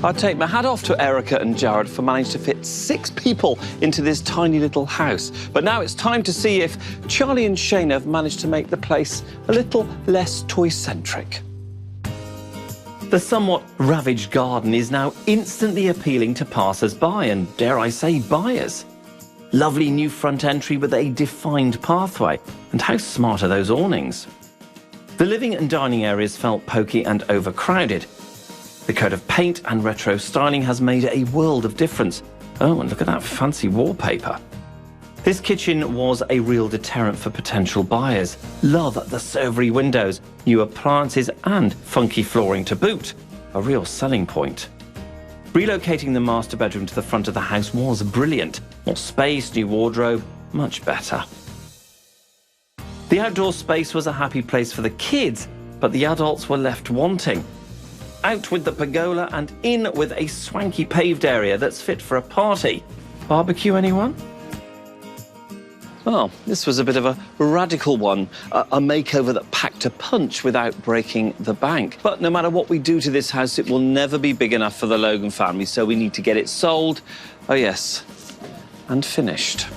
I'd take my hat off to Erika and Jarryd for managing to fit 6 people into this tiny little house. But now it's time to see if Charlie and Shane have managed to make the place a little less toy-centric. The somewhat ravaged garden is now instantly appealing to passers-by and, dare I say, buyers. Lovely new front entry with a defined pathway. And how smart are those awnings? The living and dining areas felt pokey and overcrowded. The coat of paint and retro styling has made a world of difference. Oh, and look at that fancy wallpaper. This kitchen was a real deterrent for potential buyers. Love the servery windows, new appliances and funky flooring to boot. A real selling point. Relocating the master bedroom to the front of the house was brilliant. More space, new wardrobe, much better. The outdoor space was a happy place for the kids, but the adults were left wanting. Out with the pergola and in with a swanky paved area that's fit for a party. Barbecue, anyone? Well, this was a bit of a radical one, a makeover that packed a punch without breaking the bank. But no matter what we do to this house, it will never be big enough for the Logan family, so we need to get it sold. Oh yes, and finished.